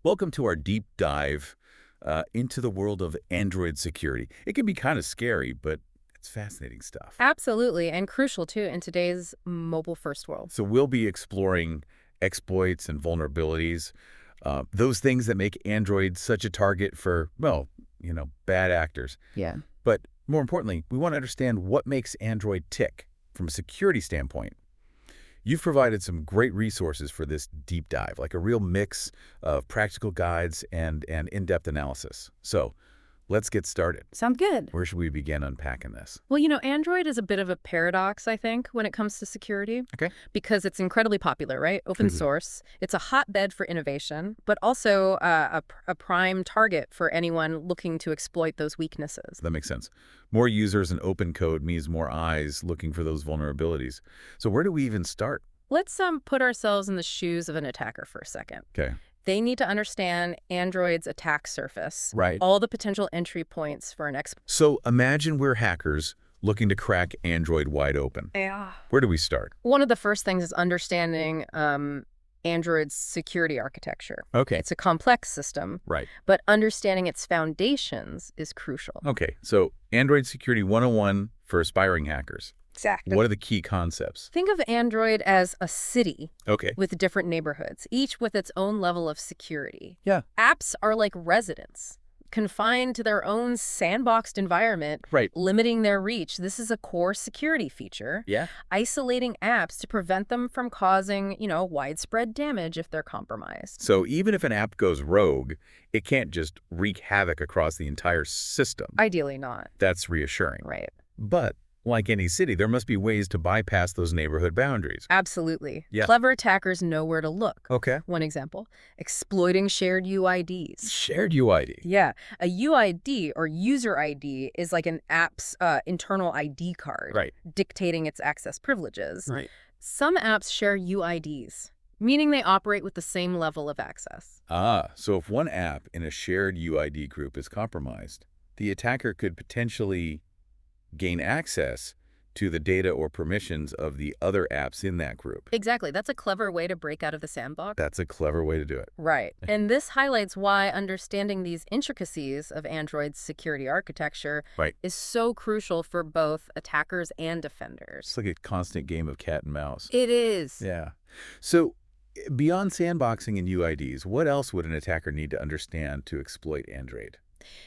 Welcome to our deep dive into the world of Android security. It can be kind of scary, but it's fascinating stuff. Absolutely, and crucial too in today's mobile-first world. So we'll be exploring exploits and vulnerabilities, those things that make Android such a target for, well, bad actors. Yeah. But more importantly, we want to understand what makes Android tick from a security standpoint. You've provided some great resources for this deep dive, like a real mix of practical guides and in-depth analysis. So let's get started. Sound good. Where should we begin unpacking this? Well, Android is a bit of a paradox, I think, when it comes to security, Okay. because it's incredibly popular, right? Open source. It's a hotbed for innovation, but also a prime target for anyone looking to exploit those weaknesses. That makes sense. More users and open code means more eyes looking for those vulnerabilities. So where do we even start? Let's put ourselves in the shoes of an attacker for a second. Okay. They need to understand Android's attack surface, Right. all the potential entry points for an exploit. So imagine we're hackers looking to crack Android wide open. Yeah. Where do we start? One of the first things is understanding Android's security architecture. Okay. It's a complex system, Right. but understanding its foundations is crucial. Okay. So Android Security 101 for aspiring hackers. Exactly. What are the key concepts? Think of Android as a city Okay. with different neighborhoods, each with its own level of security. Yeah. Apps are like residents, confined to their own sandboxed environment, Right. limiting their reach. This is a core security feature, Yeah. isolating apps to prevent them from causing, widespread damage if they're compromised. So even if an app goes rogue, it can't just wreak havoc across the entire system. Ideally not, That's reassuring. right? But like any city, there must be ways to bypass those neighborhood boundaries. Absolutely. Yeah. Clever attackers know where to look. Okay. One example, exploiting shared UIDs. Shared UID. Yeah, a UID or user ID is like an app's internal ID card, Right. dictating its access privileges. Right. Some apps share UIDs, meaning they operate with the same level of access. So if one app in a shared UID group is compromised, the attacker could potentially gain access to the data or permissions of the other apps in that group. Exactly. That's a clever way to break out of the sandbox. That's a clever way to do it. Right. And this highlights why understanding these intricacies of Android's security architecture Right. is so crucial for both attackers and defenders. It's like a constant game of cat and mouse. It is. Yeah. So beyond sandboxing and UIDs, what else would an attacker need to understand to exploit Android?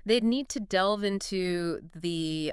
They'd need to delve into the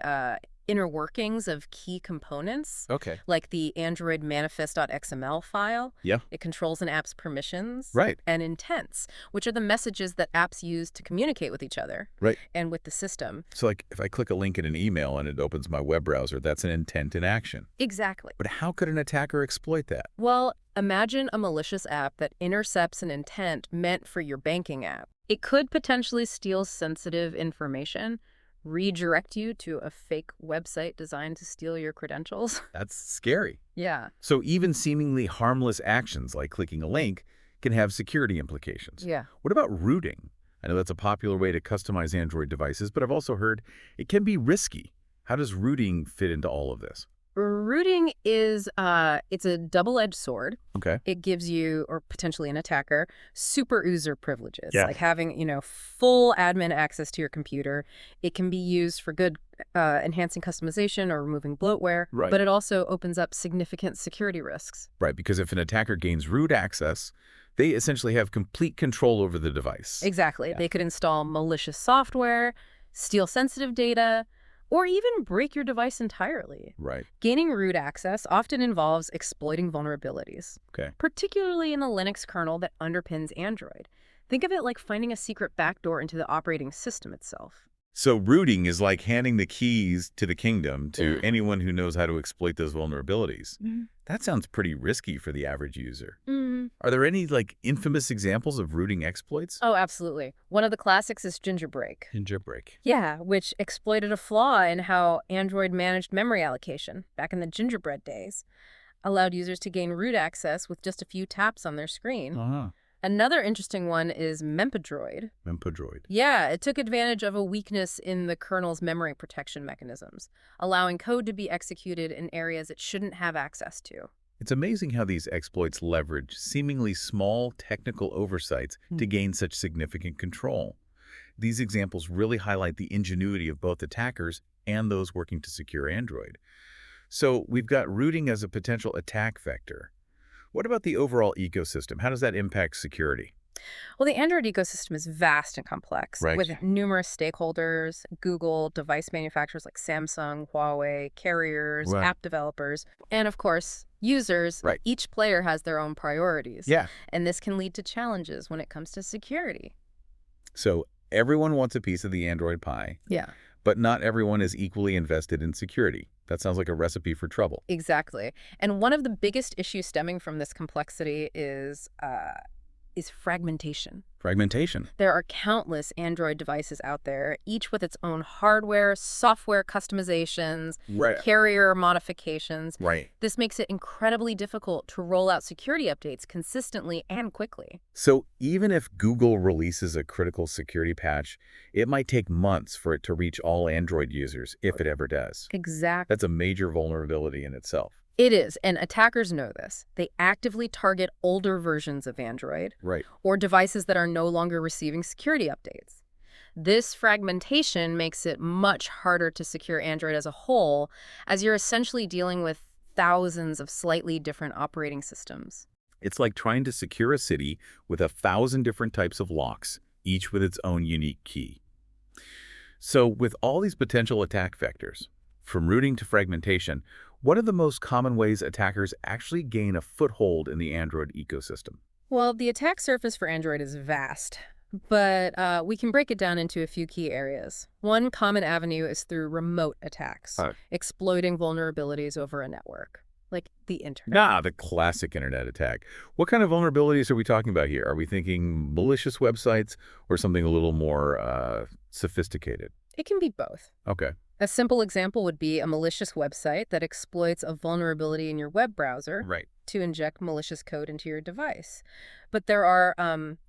inner workings of key components, Okay. like the Android manifest.xml file. Yeah. It controls an app's permissions. Right. And intents, which are the messages that apps use to communicate with each other. Right. And with the system. So like if I click a link in an email and it opens my web browser, that's an intent in action. Exactly. But how could an attacker exploit that? Well, imagine a malicious app that intercepts an intent meant for your banking app. It could potentially steal sensitive information, redirect you to a fake website designed to steal your credentials. That's scary. Yeah. So even seemingly harmless actions like clicking a link can have security implications. Yeah. What about rooting? I know that's a popular way to customize Android devices, but I've also heard it can be risky. How does rooting fit into all of this? Rooting is it's a double-edged sword. Okay. It gives you, or potentially an attacker, super user privileges, Yeah. like having, full admin access to your computer. It can be used for good enhancing customization or removing bloatware, Right. but it also opens up significant security risks. Right, because if an attacker gains root access, they essentially have complete control over the device. Exactly. Yeah. They could install malicious software, steal sensitive data, or even break your device entirely. Right. Gaining root access often involves exploiting vulnerabilities, Okay. particularly in the Linux kernel that underpins Android. Think of it like finding a secret backdoor into the operating system itself. So rooting is like handing the keys to the kingdom to anyone who knows how to exploit those vulnerabilities. That sounds pretty risky for the average user. Are there any infamous examples of rooting exploits? Oh, absolutely. One of the classics is Gingerbreak. Gingerbreak. Yeah, which exploited a flaw in how Android managed memory allocation back in the gingerbread days, allowed users to gain root access with just a few taps on their screen. Uh-huh. Another interesting one is Mempodroid. Mempodroid. Yeah, it took advantage of a weakness in the kernel's memory protection mechanisms, allowing code to be executed in areas it shouldn't have access to. It's amazing how these exploits leverage seemingly small technical oversights to gain such significant control. These examples really highlight the ingenuity of both attackers and those working to secure Android. So we've got rooting as a potential attack vector. What about the overall ecosystem? How does that impact security? Well, the Android ecosystem is vast and complex, Right. with numerous stakeholders, Google, device manufacturers like Samsung, Huawei, carriers, Right. app developers, and of course, users. Right. Each player has their own priorities, Yeah. and this can lead to challenges when it comes to security. So everyone wants a piece of the Android pie, Yeah, but not everyone is equally invested in security. That sounds like a recipe for trouble. exactly. And one of the biggest issues stemming from this complexity is fragmentation. Fragmentation. There are countless Android devices out there, each with its own hardware, software customizations, Right. carrier modifications. Right. This makes it incredibly difficult to roll out security updates consistently and quickly. So even if Google releases a critical security patch, it might take months for it to reach all Android users, if it ever does. Exactly. That's a major vulnerability in itself. It is, and attackers know this. They actively target older versions of Android Right. or devices that are no longer receiving security updates. This fragmentation makes it much harder to secure Android as a whole, as you're essentially dealing with thousands of slightly different operating systems. It's like trying to secure a city with 1,000 different types of locks, each with its own unique key. So with all these potential attack vectors, from rooting to fragmentation, what are the most common ways attackers actually gain a foothold in the Android ecosystem? Well, the attack surface for Android is vast, but we can break it down into a few key areas. One common avenue is through remote attacks, exploiting vulnerabilities over a network, like the internet. The classic internet attack. What kind of vulnerabilities are we talking about here? Are we thinking malicious websites or something a little more sophisticated? It can be both. Okay. A simple example would be a malicious website that exploits a vulnerability in your web browser Right. to inject malicious code into your device. But there are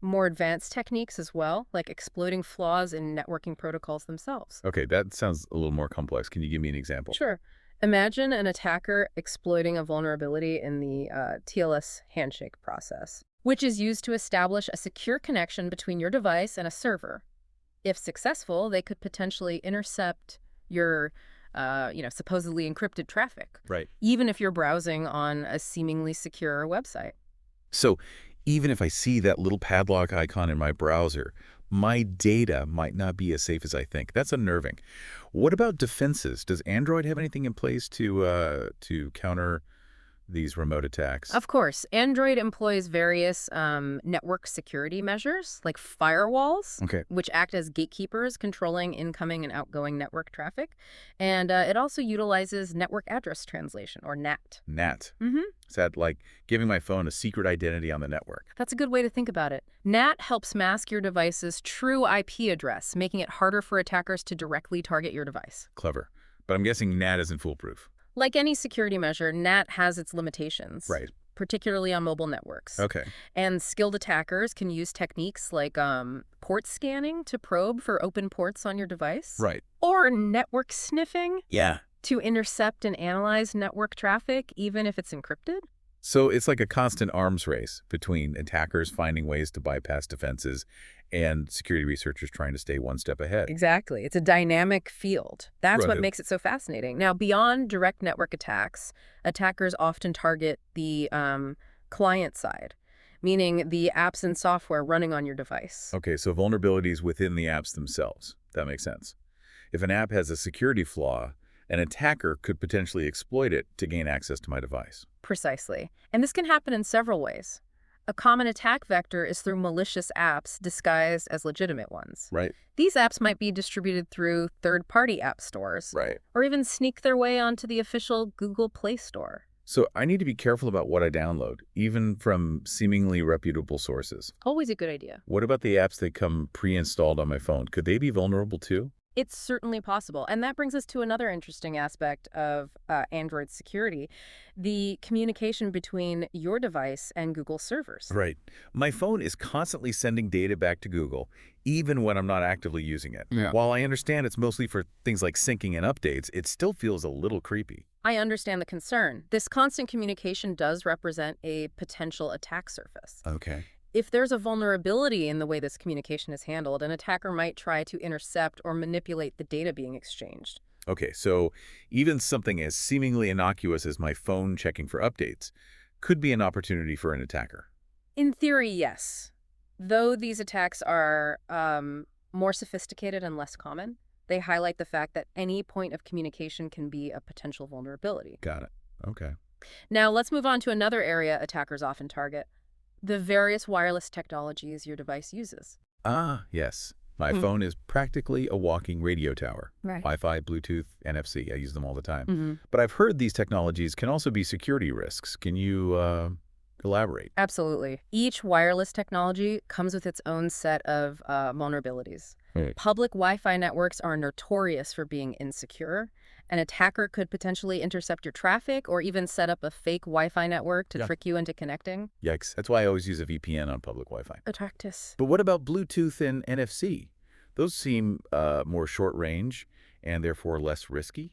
more advanced techniques as well, like exploiting flaws in networking protocols themselves. Okay, that sounds a little more complex. Can you give me an example? Sure. Imagine an attacker exploiting a vulnerability in the TLS handshake process, which is used to establish a secure connection between your device and a server. If successful, they could potentially intercept your supposedly encrypted traffic, Right. even if you're browsing on a seemingly secure website. So even if I see that little padlock icon in my browser, my data might not be as safe as I think. That's unnerving. What about defenses? Does Android have anything in place to counter these remote attacks? Of course, Android employs various network security measures like firewalls, Okay. which act as gatekeepers controlling incoming and outgoing network traffic. And it also utilizes network address translation, or NAT. NAT. Mm-hmm. Is that like giving my phone a secret identity on the network? That's a good way to think about it. NAT helps mask your device's true IP address, making it harder for attackers to directly target your device. Clever. But I'm guessing NAT isn't foolproof. Like any security measure, NAT has its limitations, Right. particularly on mobile networks. Okay. And skilled attackers can use techniques like port scanning to probe for open ports on your device. Right. Or network sniffing Yeah. to intercept and analyze network traffic, even if it's encrypted. So it's like a constant arms race between attackers finding ways to bypass defenses and security researchers trying to stay one step ahead. Exactly. It's a dynamic field. That's what Right. makes it so fascinating. Now, beyond direct network attacks, attackers often target the client side, meaning the apps and software running on your device. Okay, so vulnerabilities within the apps themselves. That makes sense. If an app has a security flaw, an attacker could potentially exploit it to gain access to my device. Precisely. And this can happen in several ways. A common attack vector is through malicious apps disguised as legitimate ones. Right. These apps might be distributed through third-party app stores, Right. or even sneak their way onto the official Google Play Store. So I need to be careful about what I download, even from seemingly reputable sources. Always a good idea. What about the apps that come pre-installed on my phone? Could they be vulnerable too? It's certainly possible. And that brings us to another interesting aspect of Android security, the communication between your device and Google servers. Right. My phone is constantly sending data back to Google, even when I'm not actively using it. Yeah. While I understand it's mostly for things like syncing and updates, it still feels a little creepy. I understand the concern. This constant communication does represent a potential attack surface. Okay. If there's a vulnerability in the way this communication is handled, an attacker might try to intercept or manipulate the data being exchanged. Okay, so even something as seemingly innocuous as my phone checking for updates could be an opportunity for an attacker. In theory, yes. Though these attacks are more sophisticated and less common, they highlight the fact that any point of communication can be a potential vulnerability. Got it. Okay. Now, let's move on to another area attackers often target: the various wireless technologies your device uses. Ah, yes. My Hmm. phone is practically a walking radio tower. Right. Wi-Fi, Bluetooth, NFC. I use them all the time. Hmm. But I've heard these technologies can also be security risks. Can you elaborate? Absolutely. Each wireless technology comes with its own set of vulnerabilities. Right. Public Wi-Fi networks are notorious for being insecure. An attacker could potentially intercept your traffic or even set up a fake Wi-Fi network to Yeah. trick you into connecting. Yikes. That's why I always use a VPN on public Wi-Fi. Attractus. But what about Bluetooth and NFC? Those seem more short range and therefore less risky.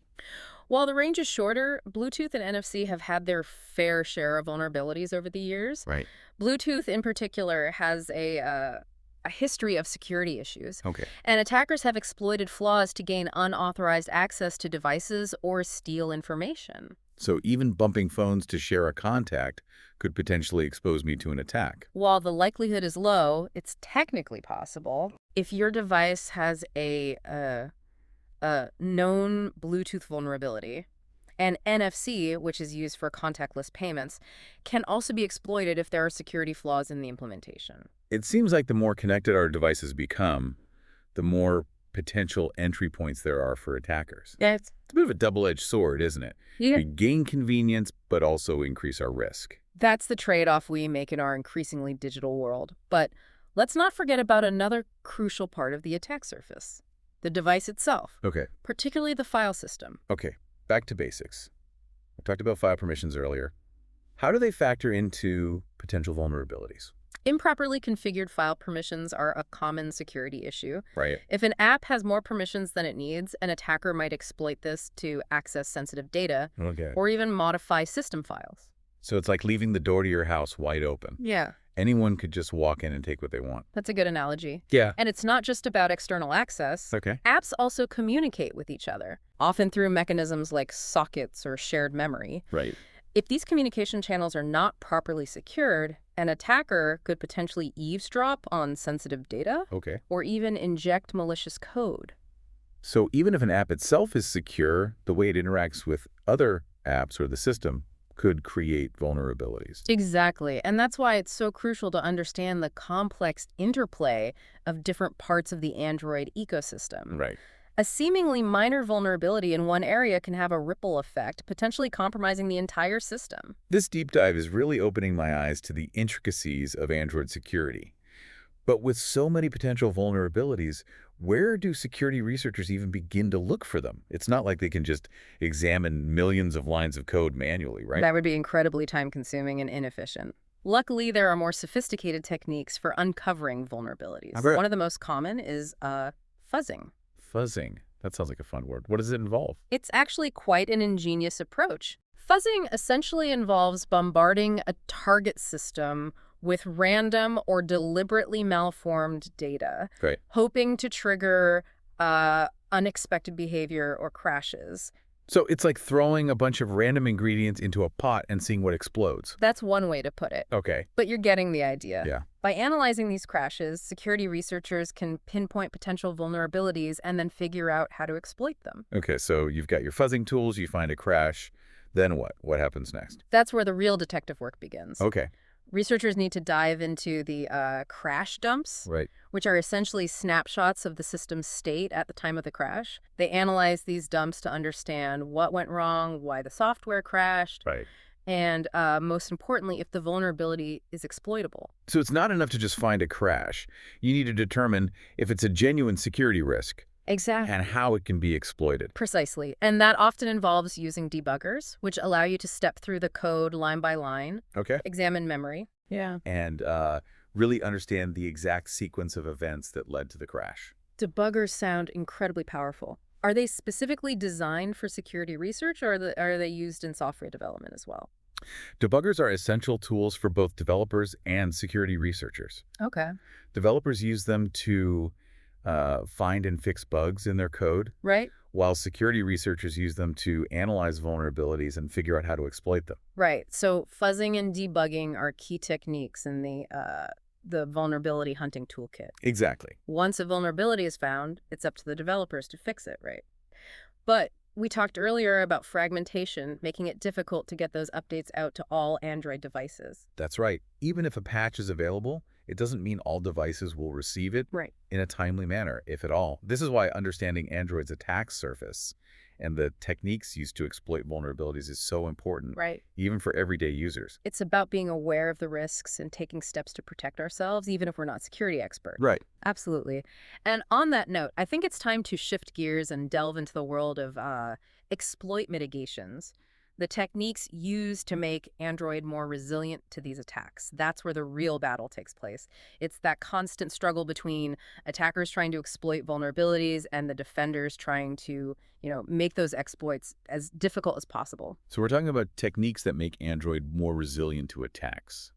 While the range is shorter, Bluetooth and NFC have had their fair share of vulnerabilities over the years. Right. Bluetooth, in particular, has a history of security issues, Okay. and attackers have exploited flaws to gain unauthorized access to devices or steal information. So even bumping phones to share a contact could potentially expose me to an attack. While the likelihood is low, it's technically possible. If your device has a known Bluetooth vulnerability, and NFC, which is used for contactless payments, can also be exploited if there are security flaws in the implementation. It seems like the more connected our devices become, the more potential entry points there are for attackers. Yeah, It's a bit of a double-edged sword, isn't it? yeah. We gain convenience, but also increase our risk. That's the trade-off we make in our increasingly digital world. But let's not forget about another crucial part of the attack surface: the device itself, Okay. particularly the file system. Okay. Back to basics. I talked about file permissions earlier. How do they factor into potential vulnerabilities? Improperly configured file permissions are a common security issue. Right. If an app has more permissions than it needs, an attacker might exploit this to access sensitive data Okay. or even modify system files. So it's like leaving the door to your house wide open. Yeah, Anyone could just walk in and take what they want. that's a good analogy. Yeah. And it's not just about external access. Okay. Apps also communicate with each other, often through mechanisms like sockets or shared memory. Right. If these communication channels are not properly secured, an attacker could potentially eavesdrop on sensitive data Okay. or even inject malicious code. So even if an app itself is secure, the way it interacts with other apps or the system could create vulnerabilities. Exactly. And that's why it's so crucial to understand the complex interplay of different parts of the Android ecosystem. Right. A seemingly minor vulnerability in one area can have a ripple effect, potentially compromising the entire system. This deep dive is really opening my eyes to the intricacies of Android security. But with so many potential vulnerabilities, where do security researchers even begin to look for them? It's not like they can just examine millions of lines of code manually, right? That would be incredibly time-consuming and inefficient. Luckily, there are more sophisticated techniques for uncovering vulnerabilities. I bet. One of the most common is fuzzing. Fuzzing. That sounds like a fun word. What does it involve? It's actually quite an ingenious approach. Fuzzing essentially involves bombarding a target system with random or deliberately malformed data, Great. hoping to trigger unexpected behavior or crashes. So it's like throwing a bunch of random ingredients into a pot and seeing what explodes. That's one way to put it, Okay. but you're getting the idea. Yeah. By analyzing these crashes, security researchers can pinpoint potential vulnerabilities and then figure out how to exploit them. Okay, so you've got your fuzzing tools, you find a crash, then what? What happens next? That's where the real detective work begins. Okay. Researchers need to dive into the crash dumps, Right. which are essentially snapshots of the system's state at the time of the crash. They analyze these dumps to understand what went wrong, why the software crashed, Right. and most importantly, if the vulnerability is exploitable. So it's not enough to just find a crash. You need to determine if it's a genuine security risk Exactly. and how it can be exploited. Precisely. And that often involves using debuggers, which allow you to step through the code line by line, Okay. examine memory. Yeah. And really understand the exact sequence of events that led to the crash. Debuggers sound incredibly powerful. Are they specifically designed for security research, or are they used in software development as well? Debuggers are essential tools for both developers and security researchers. Okay. Developers use them to find and fix bugs in their code, Right? while security researchers use them to analyze vulnerabilities and figure out how to exploit them. Right. So fuzzing and debugging are key techniques in the vulnerability hunting toolkit. Exactly. Once a vulnerability is found, it's up to the developers to fix it, right? But we talked earlier about fragmentation, making it difficult to get those updates out to all Android devices. That's right. Even if a patch is available, it doesn't mean all devices will receive it Right. in a timely manner, if at all. This is why understanding Android's attack surface and the techniques used to exploit vulnerabilities is so important, Right. even for everyday users. It's about being aware of the risks and taking steps to protect ourselves, even if we're not security experts. Right. Absolutely. And on that note, I think it's time to shift gears and delve into the world of exploit mitigations, the techniques used to make Android more resilient to these attacks. That's where the real battle takes place. It's that constant struggle between attackers trying to exploit vulnerabilities and the defenders trying to, make those exploits as difficult as possible. So we're talking about techniques that make Android more resilient to attacks.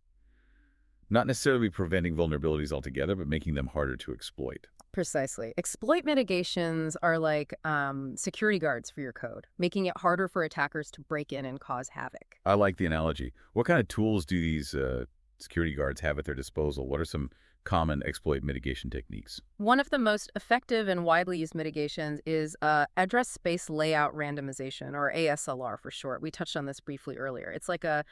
Not necessarily preventing vulnerabilities altogether, but making them harder to exploit. Precisely. Exploit mitigations are like security guards for your code, making it harder for attackers to break in and cause havoc. I like the analogy. What kind of tools do these security guards have at their disposal? What are some common exploit mitigation techniques? One of the most effective and widely used mitigations is address space layout randomization, or ASLR for short. We touched on this briefly earlier. It's like a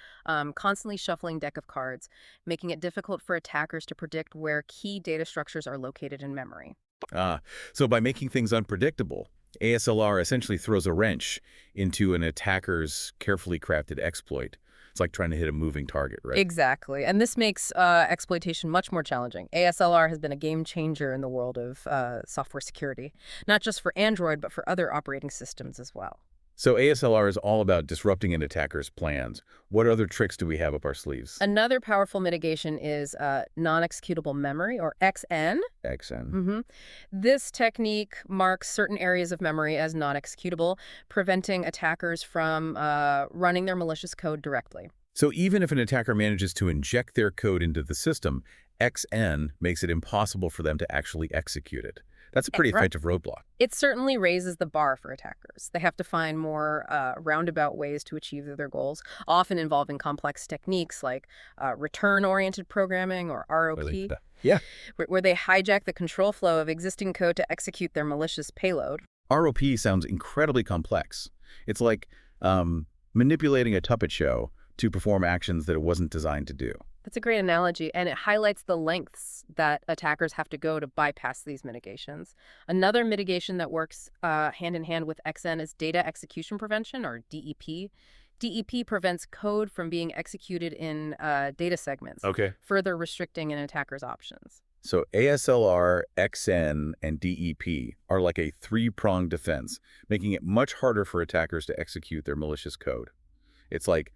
constantly shuffling deck of cards, making it difficult for attackers to predict where key data structures are located in memory. Ah, so by making things unpredictable, ASLR essentially throws a wrench into an attacker's carefully crafted exploit. It's like trying to hit a moving target, right? Exactly. And this makes exploitation much more challenging. ASLR has been a game changer in the world of software security, not just for Android, but for other operating systems as well. So ASLR is all about disrupting an attacker's plans. What other tricks do we have up our sleeves? Another powerful mitigation is non-executable memory, or XN. XN. This technique marks certain areas of memory as non-executable, preventing attackers from running their malicious code directly. So even if an attacker manages to inject their code into the system, XN makes it impossible for them to actually execute it. That's a pretty Right. effective roadblock. It certainly raises the bar for attackers. They have to find more roundabout ways to achieve their goals, often involving complex techniques like return-oriented programming, or ROP, Yeah. where they hijack the control flow of existing code to execute their malicious payload. ROP sounds incredibly complex. It's like manipulating a puppet show to perform actions that it wasn't designed to do. That's a great analogy, and it highlights the lengths that attackers have to go to bypass these mitigations. Another mitigation that works hand in hand with XN is data execution prevention, or DEP. DEP prevents code from being executed in data segments, Okay. further restricting an attacker's options. So ASLR, XN, and DEP are like a three-pronged defense, making it much harder for attackers to execute their malicious code. It's like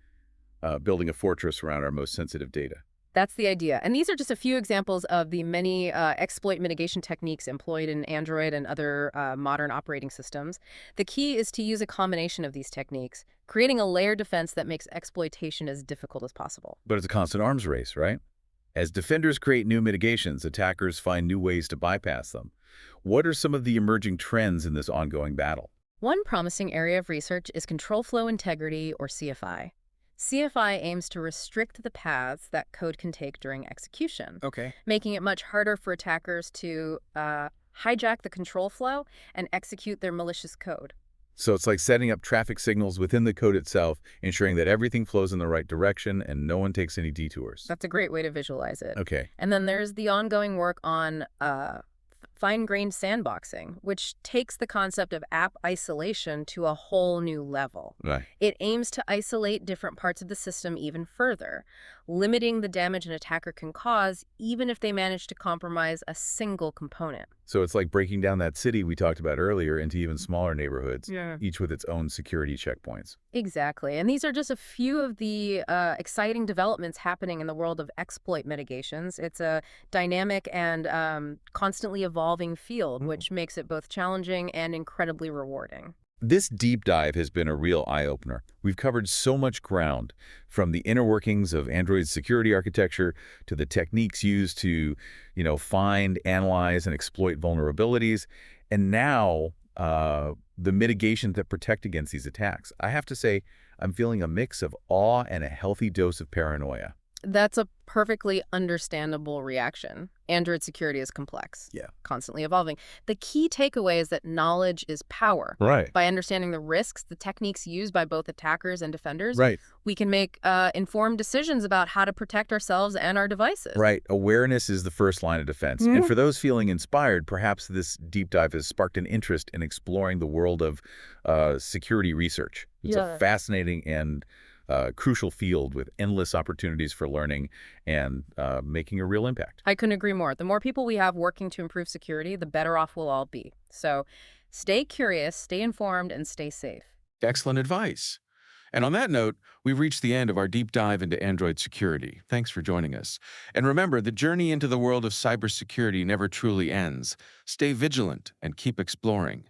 building a fortress around our most sensitive data. That's the idea. And these are just a few examples of the many exploit mitigation techniques employed in Android and other modern operating systems. The key is to use a combination of these techniques, creating a layered defense that makes exploitation as difficult as possible. But it's a constant arms race, right? As defenders create new mitigations, attackers find new ways to bypass them. What are some of the emerging trends in this ongoing battle? One promising area of research is control flow integrity, or CFI. CFI aims to restrict the paths that code can take during execution, Okay. making it much harder for attackers to hijack the control flow and execute their malicious code. So it's like setting up traffic signals within the code itself, ensuring that everything flows in the right direction and no one takes any detours. That's a great way to visualize it. Okay. And then there's the ongoing work on fine-grained sandboxing, which takes the concept of app isolation to a whole new level. Right. It aims to isolate different parts of the system even further, limiting the damage an attacker can cause, even if they manage to compromise a single component. So it's like breaking down that city we talked about earlier into even smaller neighborhoods, Yeah. each with its own security checkpoints. Exactly. And these are just a few of the exciting developments happening in the world of exploit mitigations. It's a dynamic and constantly evolving field, which makes it both challenging and incredibly rewarding. This deep dive has been a real eye-opener. We've covered so much ground, from the inner workings of Android's security architecture to the techniques used to, find, analyze, and exploit vulnerabilities, and now the mitigations that protect against these attacks. I have to say, I'm feeling a mix of awe and a healthy dose of paranoia. That's a perfectly understandable reaction. Android security is complex, Yeah. constantly evolving. The key takeaway is that knowledge is power. Right. By understanding the risks, the techniques used by both attackers and defenders, Right. we can make informed decisions about how to protect ourselves and our devices. Right. Awareness is the first line of defense. And for those feeling inspired, perhaps this deep dive has sparked an interest in exploring the world of security research. It's a fascinating and crucial field with endless opportunities for learning and making a real impact. I couldn't agree more. The more people we have working to improve security, the better off we'll all be. So stay curious, stay informed, and stay safe. Excellent advice. And on that note, we've reached the end of our deep dive into Android security. Thanks for joining us. And remember, the journey into the world of cybersecurity never truly ends. Stay vigilant and keep exploring.